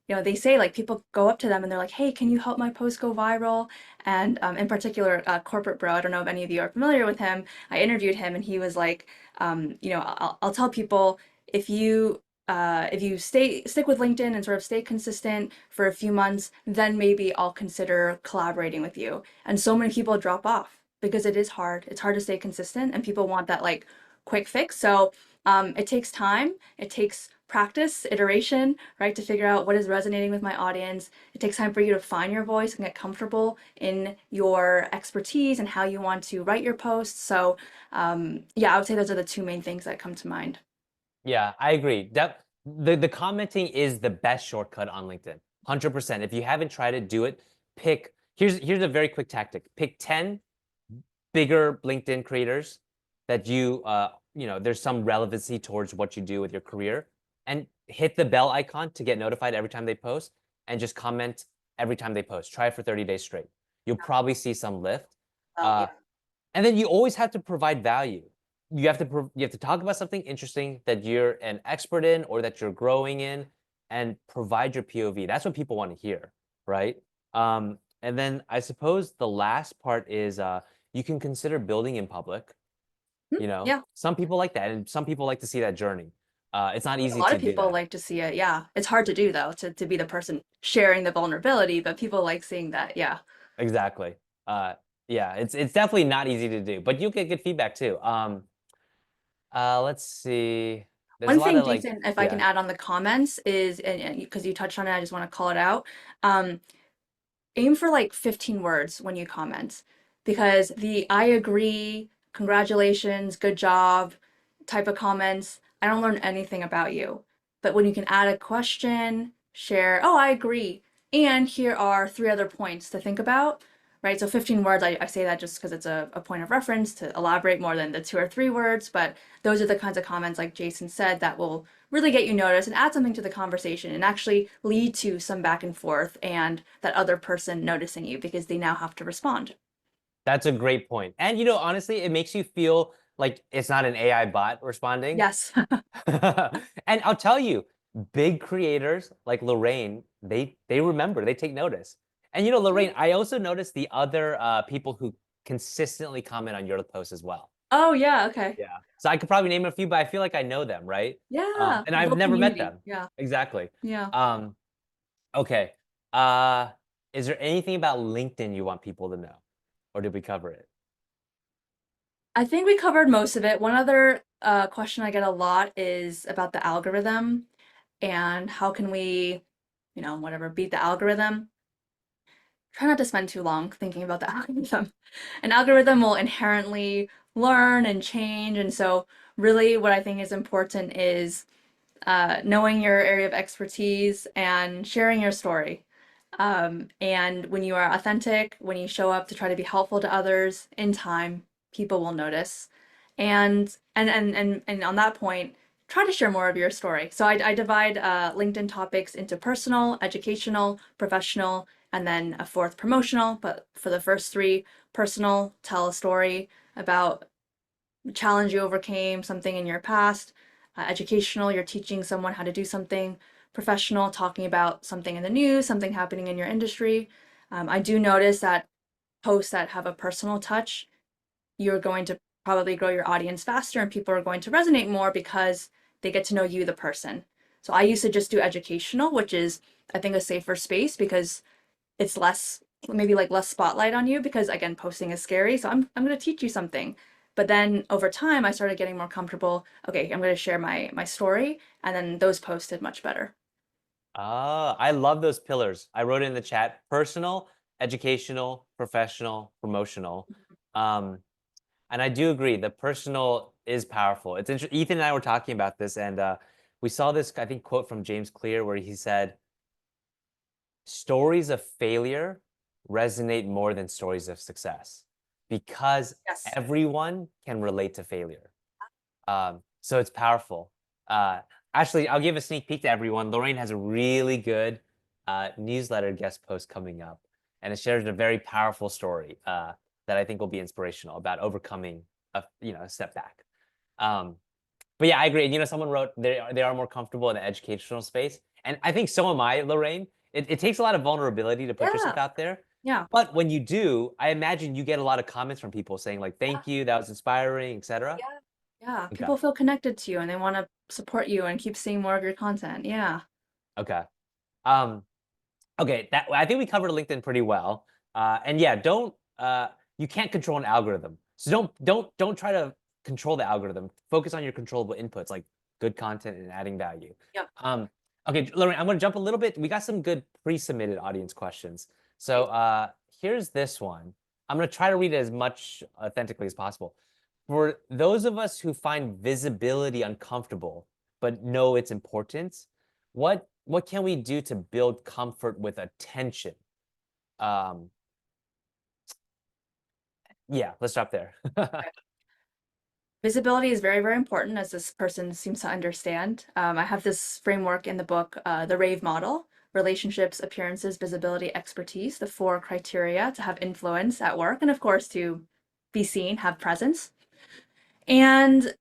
they say like people go up to them and they're like, hey, can you help my post go viral? And in particular, Corporate Bro, I don't know if any of you are familiar with him. I interviewed him and he was like, I'll tell people if you stick with LinkedIn and sort of stay consistent for a few months, then maybe I'll consider collaborating with you. And so many people drop off because it is hard. It's hard to stay consistent and people want that like quick fix. So it takes time. It takes practice, iteration, right, to figure out what is resonating with my audience. It takes time for you to find your voice and get comfortable in your expertise and how you want to write your posts. So yeah, I would say those are the two main things that come to mind. Yeah, I agree. The commenting is the best shortcut on LinkedIn. 100%. If you haven't tried it, do it. Here's a very quick tactic. Pick 10 bigger LinkedIn creators that there's some relevancy towards what you do with your career, and hit the bell icon to get notified every time they post, and just comment every time they post. Try it for 30 days straight. You'll probably see some lift. Oh, yeah. And then you always have to provide value. You have to talk about something interesting that you're an expert in or that you're growing in, and provide your POV. That's what people want to hear, right? And then I suppose the last part is you can consider building in public. Yeah. Some people like that, and some people like to see that journey. It's not A easy lot to of do people that. like to see it. Yeah. It's hard to do though, to be the person sharing the vulnerability, but people like seeing that. Yeah. Exactly. Yeah, it's definitely not easy to do, but you'll get good feedback too. Let's see. There's a One lot thing, of like, Jason, if I can yeah. add on the comments is, and because you touched on it, I just want to call it out. Aim for like 15 words when you comment, because the I agree congratulations, good job type of comments, I don't learn anything about you. But when you can add a question, share, oh, I agree, and here are 3 other points to think about, right? So 15 words, I say that just because it's a point of reference to elaborate more than the 2 or 3 words, but those are the kinds of comments, like Jason said, that will really get you noticed and add something to the conversation and actually lead to some back and forth and that other person noticing you because they now have to respond. That's a great point. And, honestly, it makes you feel like it's not an AI bot responding. Yes. And I'll tell you, big creators like Lorraine, they remember, they take notice. And, Lorraine, I also noticed the other people who consistently comment on your posts as well. Oh, yeah. Okay. Yeah. So I could probably name a few, but I feel like I know them, right? Yeah. And A I've little never met community. them. Yeah. Exactly. Yeah. Okay. Is there anything about LinkedIn you want people to know? Or did we cover it? I think we covered most of it. One other question I get a lot is about the algorithm and how can we, whatever, beat the algorithm. Try not to spend too long thinking about the algorithm. An algorithm will inherently learn and change. And so really what I think is important is knowing your area of expertise and sharing your story. And when you are authentic, when you show up to try to be helpful to others in time, people will notice. And on that point, try to share more of your story. So I divide LinkedIn topics into personal, educational, professional, and then a 4th promotional. But for the first 3, personal, tell a story about a challenge you overcame, something in your past. Educational, you're teaching someone how to do something. Professional, talking about something in the news, something happening in your industry. I do notice that posts that have a personal touch, you're going to probably grow your audience faster and people are going to resonate more because they get to know you, the person. So I used to just do educational, which is, I think, a safer space because it's less, maybe like less spotlight on you because, again, posting is scary. So I'm going to teach you something. But then over time, I started getting more comfortable. Okay, I'm going to share my story. And then those posts did much better. I love those pillars. I wrote it in the chat: personal, educational, professional, promotional. Um, and I do agree, the personal is powerful. It's interesting. Ethan and I were talking about this, and we saw this, I think, quote from James Clear where he said, stories of failure resonate more than stories of success because Yes. everyone can relate to failure. So it's powerful. Actually, I'll give a sneak peek to everyone. Lorraine has a really good newsletter guest post coming up, and it shares a very powerful story that I think will be inspirational about overcoming a step back. But yeah, I agree. And someone wrote they are more comfortable in the educational space, and I think so am I, Lorraine. It takes a lot of vulnerability to put yourself out there. Yeah. But when you do, I imagine you get a lot of comments from people saying like, "Thank you, that was inspiring," etc. Yeah. Yeah. Okay. People feel connected to you and they want to support you and keep seeing more of your content. Yeah. Okay. Okay. I think we covered LinkedIn pretty well. And yeah, you can't control an algorithm. So don't try to control the algorithm. Focus on your controllable inputs like good content and adding value. Yep. Okay, Lorraine, I'm going to jump a little bit. We got some good pre-submitted audience questions. So here's this one. I'm going to try to read it as much authentically as possible. For those of us who find visibility uncomfortable, but know its importance, what can we do to build comfort with attention? Yeah, let's stop there. Visibility is very, very important, as this person seems to understand. I have this framework in the book, the RAVE model: relationships, appearances, visibility, expertise, the 4 criteria to have influence at work, and of course, to be seen, have presence. And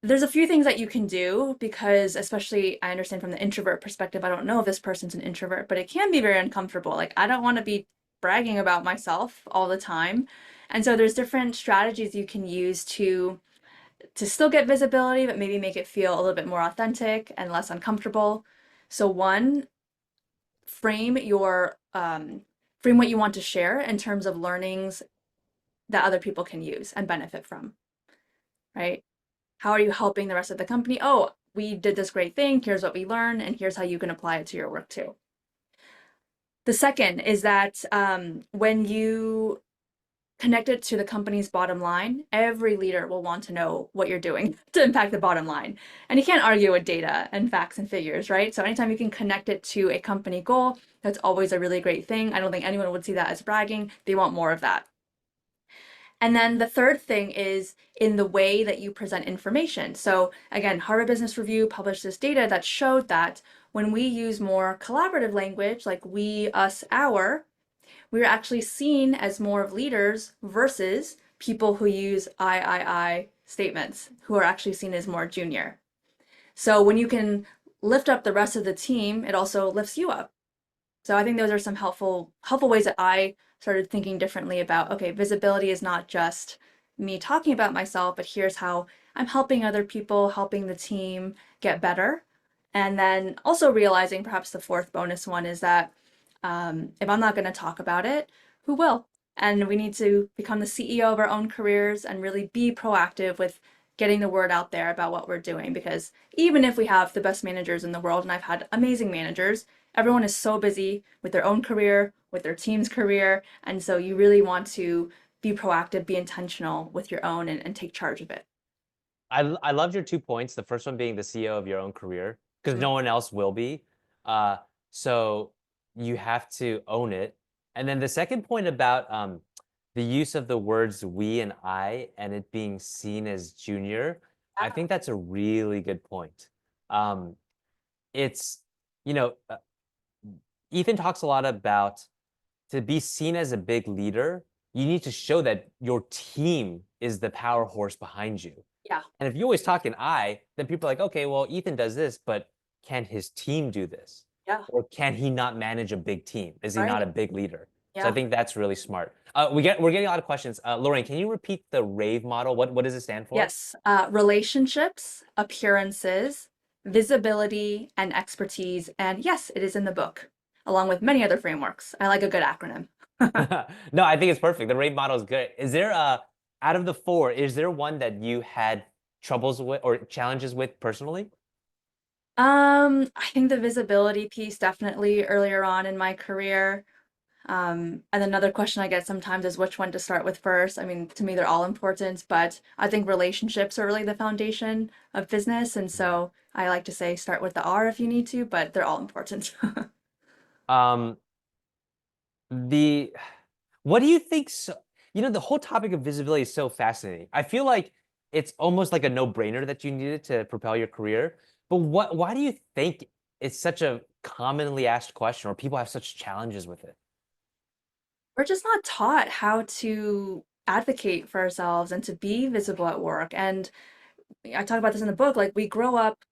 there's a few things that you can do because, especially, I understand from the introvert perspective, I don't know if this person's an introvert, but it can be very uncomfortable. Like, I don't want to be bragging about myself all the time. And so there's different strategies you can use to still get visibility, but maybe make it feel a little bit more authentic and less uncomfortable. So one, frame what you want to share in terms of learnings that other people can use and benefit from, right? How are you helping the rest of the company? Oh, we did this great thing. Here's what we learned, and here's how you can apply it to your work too. The second is that when you connected to the company's bottom line, every leader will want to know what you're doing to impact the bottom line. And you can't argue with data and facts and figures, right? So anytime you can connect it to a company goal, that's always a really great thing. I don't think anyone would see that as bragging. They want more of that. And then the third thing is in the way that you present information. So again, Harvard Business Review published this data that showed that when we use more collaborative language, like we, us, our, we're actually seen as more of leaders versus people who use I statements, who are actually seen as more junior. So when you can lift up the rest of the team, it also lifts you up. So I think those are some helpful ways that I started thinking differently about, okay, visibility is not just me talking about myself, but here's how I'm helping other people, helping the team get better. And then also realizing perhaps the fourth bonus one is that if I'm not going to talk about it, who will? And we need to become the CEO of our own careers and really be proactive with getting the word out there about what we're doing. Because even if we have the best managers in the world, and I've had amazing managers, everyone is so busy with their own career, with their team's career. And so you really want to be proactive, be intentional with your own and take charge of it. I loved your 2 points. The first one being the CEO of your own career, because no one else will be. So you have to own it. And then the second point about the use of the words we and I and it being seen as junior, I think that's a really good point. It's, you know, Ethan talks a lot about to be seen as a big leader, you need to show that your team is the power horse behind you. Yeah. And if you always talk in I, then people are like, okay, well, Ethan does this, but can his team do this? Yeah. Or can he not manage a big team? Is he not a big leader? So I Yeah. think that's really smart. We're getting a lot of questions. Lorraine, can you repeat the RAVE model? What does it stand for? Yes. Relationships, appearances, visibility, and expertise. And yes, it is in the book, along with many other frameworks. I like a good acronym. No, I think it's perfect. The RAVE model is good. Is there out of the 4, is there one that you had troubles with or challenges with personally? I think the visibility piece definitely earlier on in my career. And another question I get sometimes is which one to start with first. I mean, to me, they're all important, but I think relationships are really the foundation of business. And so I like to say start with the R if you need to, but they're all important. Um, what do you think? The whole topic of visibility is so fascinating. I feel like it's almost like a no-brainer that you need it to propel your career. But why do you think it's such a commonly asked question, or people have such challenges with it? We're just not taught how to advocate for ourselves and to be visible at work. And I talk about this in the book, like we grow up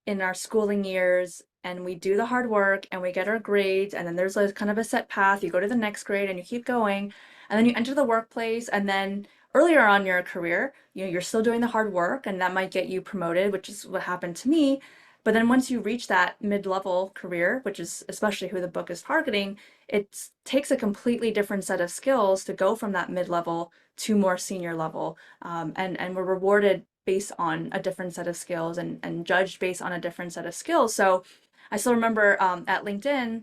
in our schooling years and we do the hard work and we get our grades, and then there's like kind of a set path. You go to the next grade and you keep going, and then you enter the workplace, and then earlier on in your career, you're still doing the hard work and that might get you promoted, which is what happened to me. But then once you reach that mid-level career, which is especially who the book is targeting, it takes a completely different set of skills to go from that mid-level to more senior level. And we're rewarded based on a different set of skills and judged based on a different set of skills. So I still remember at LinkedIn,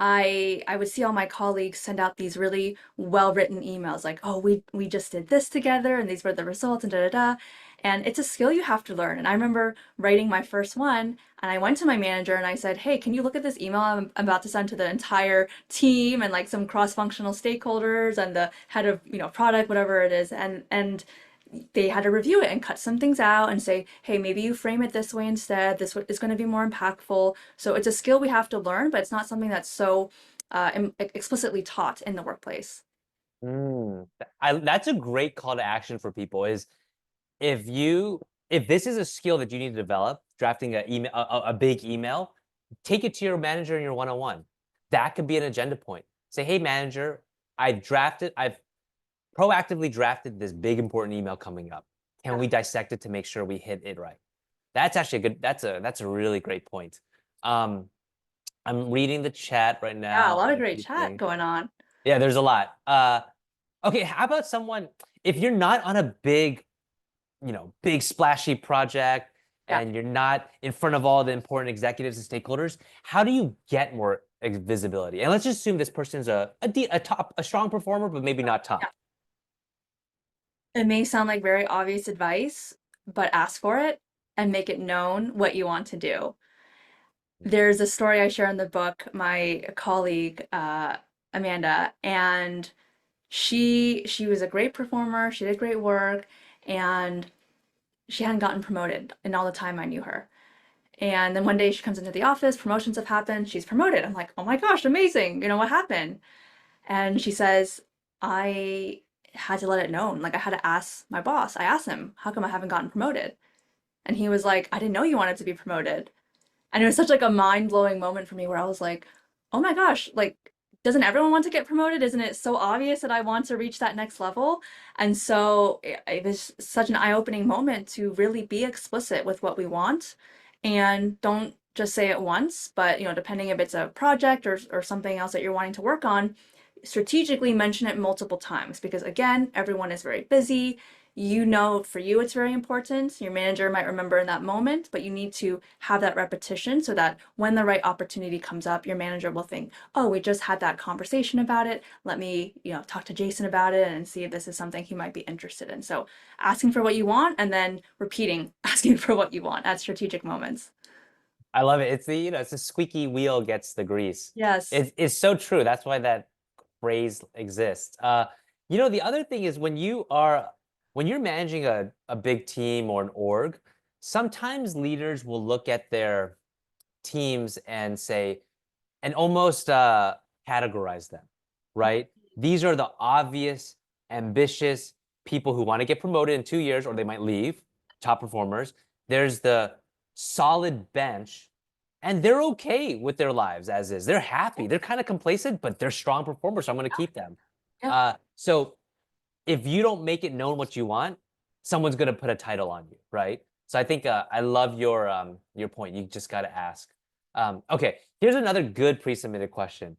I would see all my colleagues send out these really well-written emails like, oh, we just did this together and these were the results and da da da. And it's a skill you have to learn. And I remember writing my first one and I went to my manager and I said, hey, can you look at this email I'm about to send to the entire team and like some cross-functional stakeholders and the head of, product, whatever it is. And they had to review it and cut some things out and say, hey, maybe you frame it this way instead. This is going to be more impactful. So it's a skill we have to learn, but it's not something that's so explicitly taught in the workplace. That's a great call to action for people is if this is a skill that you need to develop, drafting a big email, take it to your manager in your one-on-one. That could be an agenda point. Say, hey, manager, I've proactively drafted this big important email coming up. Can we dissect it to make sure we hit it right? That's actually that's a really great point. I'm reading the chat right now. Yeah, a lot of great chat going on. Yeah, there's a lot. Okay, how about someone, if you're not on a big splashy project and you're not in front of all the important executives and stakeholders, how do you get more visibility? And let's just assume this person's a strong performer, but maybe not top. It may sound like very obvious advice, but ask for it and make it known what you want to do. There's a story I share in the book, my colleague, Amanda, and she was a great performer, she did great work, and she hadn't gotten promoted in all the time I knew her. And then one day she comes into the office, promotions have happened, she's promoted. I'm like, oh my gosh, amazing, what happened? And she says, I had to let it known. Like I had to ask my boss. I asked him, how come I haven't gotten promoted? And he was like, I didn't know you wanted to be promoted. And it was such like a mind-blowing moment for me where I was like, oh my gosh, like, doesn't everyone want to get promoted? Isn't it so obvious that I want to reach that next level? And so it was such an eye-opening moment to really be explicit with what we want and don't just say it once, but depending if it's a project or something else that you're wanting to work on, strategically mention it multiple times because again, everyone is very busy. For you it's very important. Your manager might remember in that moment, but you need to have that repetition so that when the right opportunity comes up, your manager will think, oh, we just had that conversation about it. Let me, talk to Jason about it and see if this is something he might be interested in. So asking for what you want and then repeating, asking for what you want at strategic moments. I love it. It's it's the squeaky wheel gets the grease. Yes. It's so true. That's why that phrase exists. The other thing is when you're managing a big team or an org, sometimes leaders will look at their teams and say, and almost categorize them, right? These are the obvious, ambitious people who want to get promoted in 2 years, or they might leave, top performers. There's the solid bench, and they're okay with their lives as is. They're happy. They're kind of complacent, but they're strong performers, so I'm going to keep them. So if you don't make it known what you want, someone's going to put a title on you, right? So I think I love your point. You just got to ask. Okay, here's another good pre-submitted question.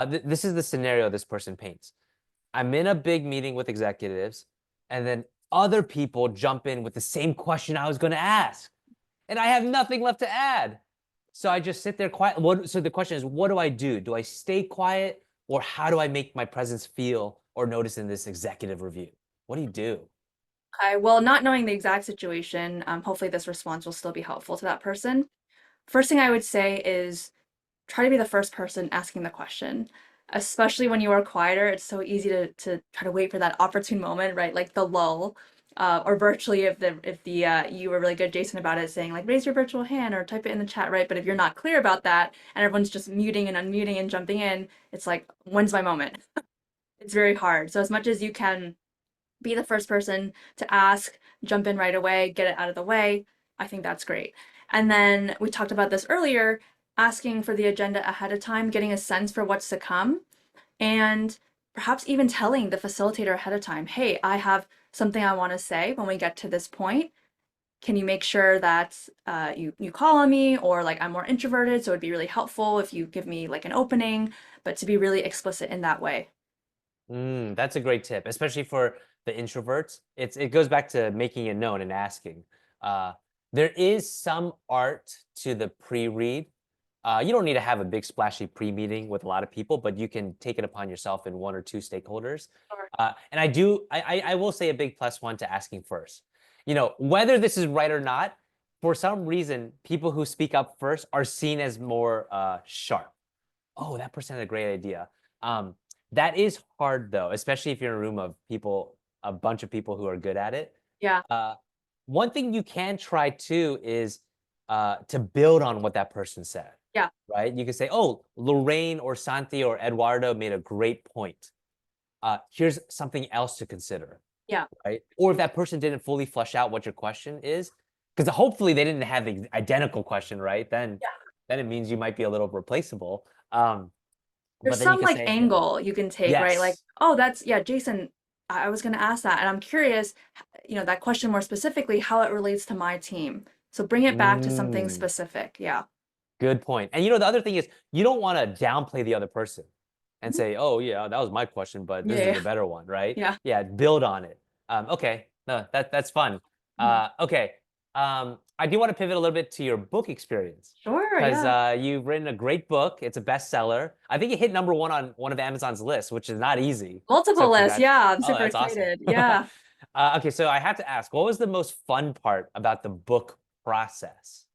This is the scenario this person paints. I'm in a big meeting with executives, and then other people jump in with the same question I was going to ask, and I have nothing left to add. So I just sit there quiet. So the question is, what do I do? Do I stay quiet, or how do I make my presence feel or notice in this executive review? What do you do? Okay, well, not knowing the exact situation, hopefully this response will still be helpful to that person. First thing I would say is try to be the first person asking the question, especially when you are quieter. It's so easy to try to wait for that opportune moment, right? Like the lull, or virtually if you were really good, Jason, about it, saying like raise your virtual hand or type it in the chat, right? But if you're not clear about that and everyone's just muting and unmuting and jumping in, it's like, when's my moment? It's very hard. So as much as you can be the first person to ask, jump in right away, get it out of the way, I think that's great. And then we talked about this earlier, asking for the agenda ahead of time, getting a sense for what's to come, and perhaps even telling the facilitator ahead of time, hey, I have something I want to say when we get to this point. Can you make sure that you call on me, or like I'm more introverted, so it'd be really helpful if you give me like an opening, but to be really explicit in that way. That's a great tip, especially for the introverts. It goes back to making it known and asking. There is some art to the pre-read. You don't need to have a big splashy pre-meeting with a lot of people, but you can take it upon yourself in 1 or 2 stakeholders. Sure. And I will say a big +1 to asking first. Whether this is right or not, for some reason, people who speak up first are seen as more sharp. Oh, that person had a great idea. That is hard though, especially if you're in a room of people, a bunch of people who are good at it. Yeah. One thing you can try too is to build on what that person said. Yeah. Right? You can say, oh, Lorraine or Santi or Eduardo made a great point. Here's something else to consider. Yeah. Right? Or if that person didn't fully flesh out what your question is, because hopefully they didn't have the identical question, right? Then it means you might be a little replaceable. There's some like angle you can take, right? Like, oh, Jason, I was going to ask that. And I'm curious, that question more specifically, how it relates to my team. So bring it back to something specific. Yeah. Good point. And the other thing is you don't want to downplay the other person and say, oh yeah, that was my question, but this is a better one, right? Yeah. Build on it. Okay. No, that's fun. Okay. I do want to pivot a little bit to your book experience. Sure. because yeah. you've written a great book. It's a bestseller. I think it hit #1 on one of Amazon's lists, which is not easy. So Multiple lists. congrats. Yeah, I'm Oh, super that's awesome. excited. Yeah. Okay, so I have to ask, what was the most fun part about the book process?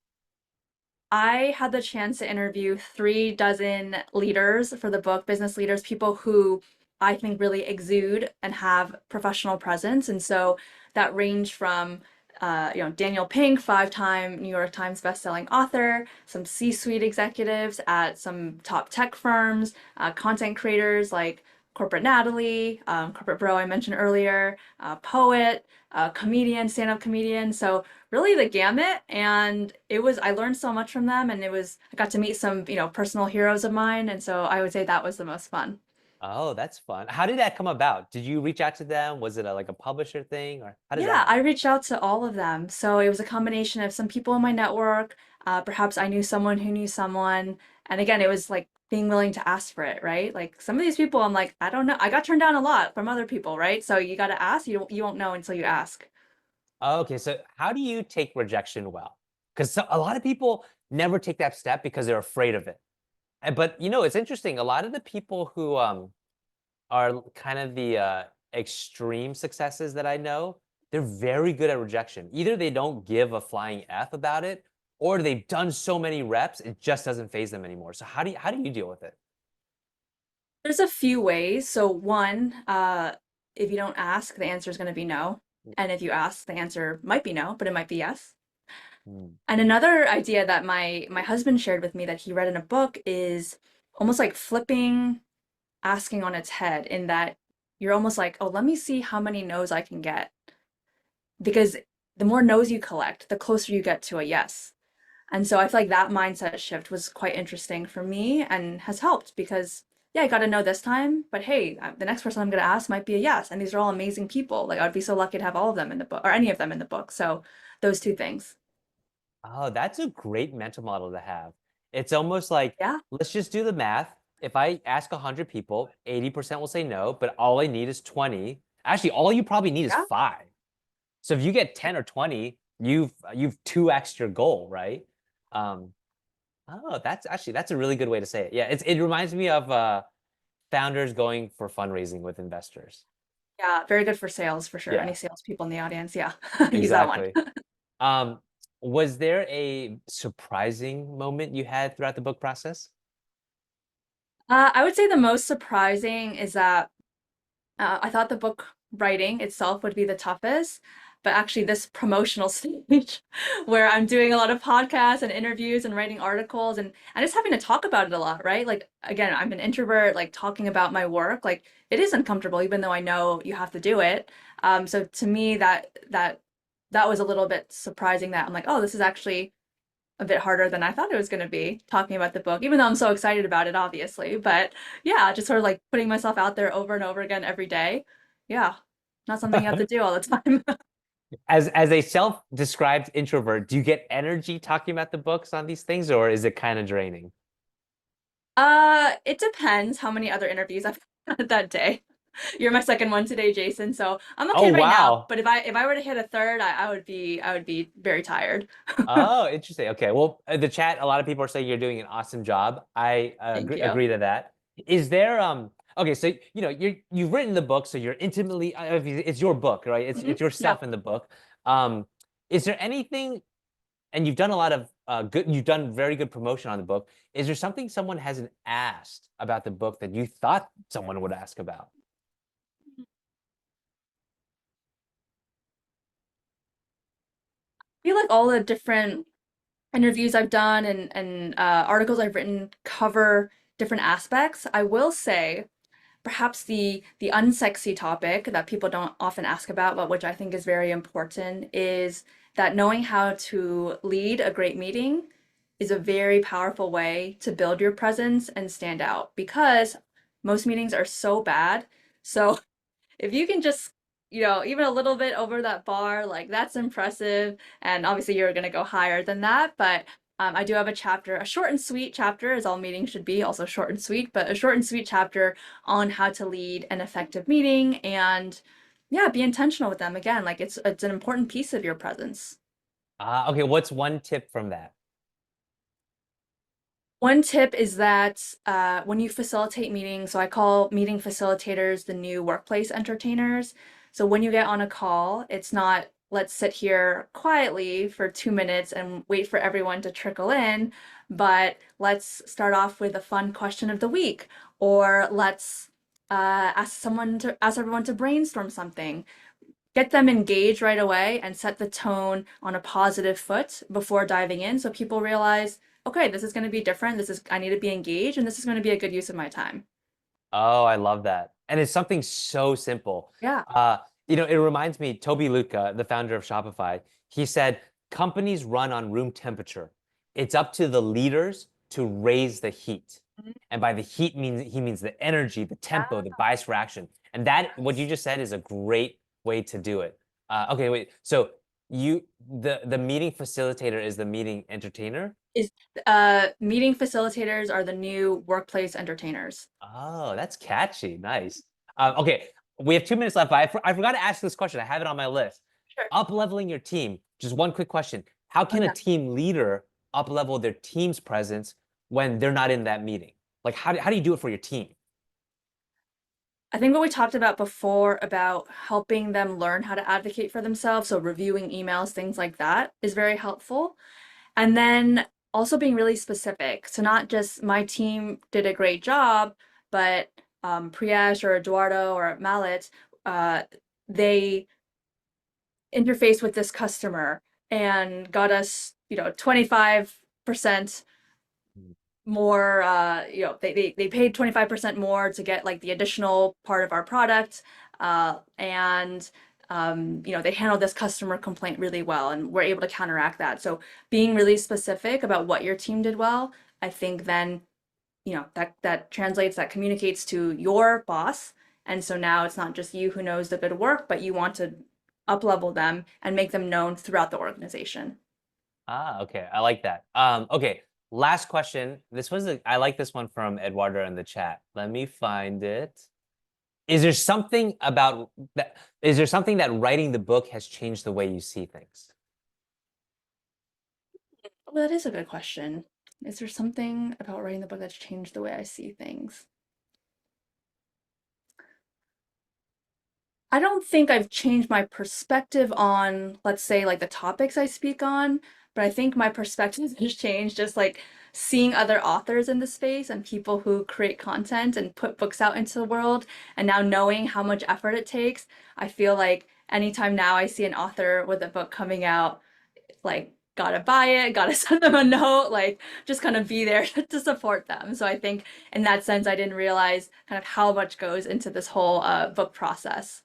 I had the chance to interview 3 dozen leaders for the book, business leaders, people who I think really exude and have professional presence. And so that ranged from, Daniel Pink, 5-time New York Times bestselling author, some C-suite executives at some top tech firms, content creators like Corporate Natalie, Corporate Bro I mentioned earlier, poet, comedian, stand-up comedian. So really the gamut, and I learned so much from them, and I got to meet some personal heroes of mine, and so I would say that was the most fun. Oh, that's fun. How did that come about? Did you reach out to them? Was it like a publisher thing, or how did that Yeah, I happen? reached out to all of them, so it was a combination of some people in my network, perhaps I knew someone who knew someone, and again it was like being willing to ask for it, right? Like some of these people I'm like, I don't know, I got turned down a lot from other people, right? So you got to ask. You won't know until you ask. Okay, so how do you take rejection well? Because a lot of people never take that step because they're afraid of it. But it's interesting. A lot of the people who are kind of the extreme successes that I know, they're very good at rejection. Either they don't give a flying F about it, or they've done so many reps, it just doesn't phase them anymore. So how do you deal with it? There's a few ways. So one, if you don't ask, the answer is going to be no. And if you ask, the answer might be no, but it might be yes. Mm. And another idea that my husband shared with me that he read in a book is almost like flipping asking on its head, in that you're almost like, oh, let me see how many no's I can get. Because the more no's you collect, the closer you get to a yes. And so I feel like that mindset shift was quite interesting for me and has helped because, yeah, I got to know this time, but hey, the next person I'm going to ask might be a yes. And these are all amazing people. Like, I'd be so lucky to have all of them in the book or any of them in the book. So, those two things. Oh, that's a great mental model to have. It's almost like, Yeah. let's just do the math. If I ask 100 people, 80% will say no, but all I need is 20. Actually, all you probably need is Yeah. 5. So if you get 10 or 20, you've 2x your goal, right? Um, oh, that's a really good way to say it. Yeah, it reminds me of founders going for fundraising with investors. Yeah. Very good for sales for sure. Yeah, Any salespeople in the audience. Yeah. Use that one. exactly. Um, was there a surprising moment you had throughout the book process? I would say the most surprising is that I thought the book writing itself would be the toughest, but actually, this promotional stage where I'm doing a lot of podcasts and interviews and writing articles and just having to talk about it a lot, right? Like, again, I'm an introvert, like talking about my work, like it is uncomfortable, even though I know you have to do it. So to me, that was a little bit surprising that I'm like, oh, this is actually a bit harder than I thought it was going to be talking about the book, even though I'm so excited about it, obviously. But yeah, just sort of like putting myself out there over and over again every day. Yeah, not something you have to do all the time. As a self-described introvert, do you get energy talking about the books on these things, or is it kind of draining? It depends how many other interviews I've had that day. You're my second one today, Jason. So I'm Oh, okay right now. wow. But if I were to hit a third, I would be very tired. Oh, interesting. Okay. Well, the chat, a lot of people are saying you're doing an awesome job. I Thank you. agree to that. Is there okay, so you've written the book, so you're intimately it's your book, right? It's Yeah. yourself in the book. Um, is there anything, and you've done a lot of you've done very good promotion on the book. Is there something someone hasn't asked about the book that you thought someone would ask about? I feel like all the different interviews I've done and articles I've written cover different aspects. I will say perhaps the unsexy topic that people don't often ask about, but which I think is very important, is that knowing how to lead a great meeting is a very powerful way to build your presence and stand out because most meetings are so bad. So if you can just, even a little bit over that bar, like that's impressive. And obviously you're going to go higher than that. But I do have a chapter, a short and sweet chapter, as all meetings should be, also short and sweet, but a short and sweet chapter on how to lead an effective meeting and yeah, be intentional with them. Again, like it's an important piece of your presence. Okay, what's one tip from that? One tip is that when you facilitate meetings, so I call meeting facilitators the new workplace entertainers. So when you get on a call, it's not let's sit here quietly for 2 minutes and wait for everyone to trickle in, but let's start off with a fun question of the week, or let's ask everyone to brainstorm something. Get them engaged right away and set the tone on a positive foot before diving in so people realize, okay, this is going to be different. I need to be engaged and this is going to be a good use of my time. Oh, I love that. And it's something so simple. Yeah. It reminds me, Toby Luca, the founder of Shopify, he said, companies run on room temperature. It's up to the leaders to raise the heat. And by the heat he means the energy, the tempo, the bias for action. And that, what you just said, is a great way to do it. Okay, wait. So the meeting facilitator is the meeting entertainer? Is Meeting facilitators are the new workplace entertainers. Oh, that's catchy. Nice. Okay, we have 2 minutes left, but I forgot to ask this question. I have it on my list. Sure. Up-leveling your team. Just one quick question. How can a team leader up-level their team's presence when they're not in that meeting? Like, how do you do it for your team? I think what we talked about before about helping them learn how to advocate for themselves, so reviewing emails, things like that, is very helpful. And then also being really specific. So not just my team did a great job, but Priyesh or Eduardo or Mallet, they interfaced with this customer and got us, 25% more, they paid 25% more to get like the additional part of our product. And they handled this customer complaint really well and we're able to counteract that. So being really specific about what your team did well, I think then, that translates, that communicates to your boss. And so now it's not just you who knows the good work, but you want to up-level them and make them known throughout the organization. Okay, I like that. Okay, last question. I like this one from Eduardo in the chat. Let me find it. Is there something that writing the book has changed the way you see things? Well, that is a good question. Is there something about writing the book that's changed the way I see things? I don't think I've changed my perspective on, let's say, like the topics I speak on, but I think my perspective has changed just like seeing other authors in the space and people who create content and put books out into the world, and now knowing how much effort it takes. I feel like anytime now I see an author with a book coming out, like, gotta buy it, gotta send them a note, like just kind of be there to support them. So I think in that sense, I didn't realize kind of how much goes into this whole book process.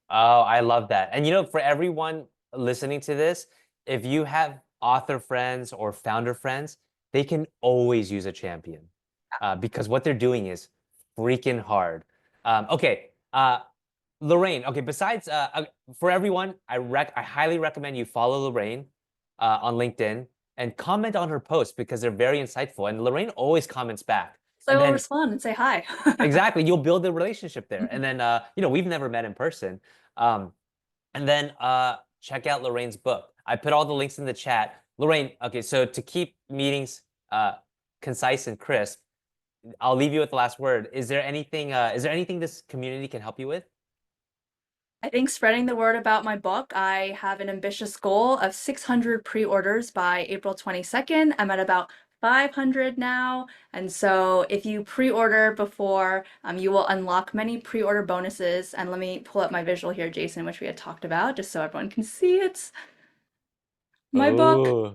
Oh, I love that. And for everyone listening to this, if you have author friends or founder friends, they can always use a champion because what they're doing is freaking hard. Okay, Lorraine. Okay, besides, for everyone, I highly recommend you follow Lorraine on LinkedIn and comment on her posts because they're very insightful. And Lorraine always comments back. So And I'll then respond and say hi. exactly, you'll build a relationship there. And then we've never met in person. And then check out Lorraine's book. I put all the links in the chat. Lorraine, okay, so to keep meetings concise and crisp, I'll leave you with the last word. Is there anything this community can help you with? I think spreading the word about my book. I have an ambitious goal of 600 pre-orders by April 22nd. I'm at about 500 now. And so if you pre-order before, you will unlock many pre-order bonuses. And let me pull up my visual here, Jason, which we had talked about, just so everyone can see it. My book. Ooh.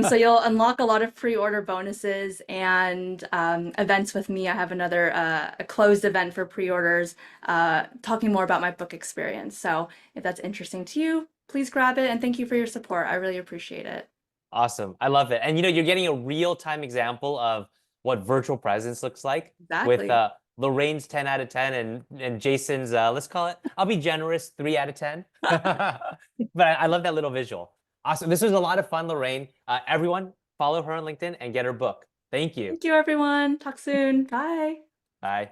So you'll unlock a lot of pre-order bonuses and events with me. I have another a closed event for pre-orders talking more about my book experience. So if that's interesting to you, please grab it and thank you for your support. I really appreciate it. Awesome. I love it. And you're getting a real-time example of what virtual presence looks like with Exactly. Lorraine's 10 out of 10 and Jason's, let's call it, I'll be generous, 3 out of 10. But I love that little visual. Awesome. This was a lot of fun, Lorraine. Everyone, follow her on LinkedIn and get her book. Thank you. Thank you, everyone. Talk soon. Bye. Bye.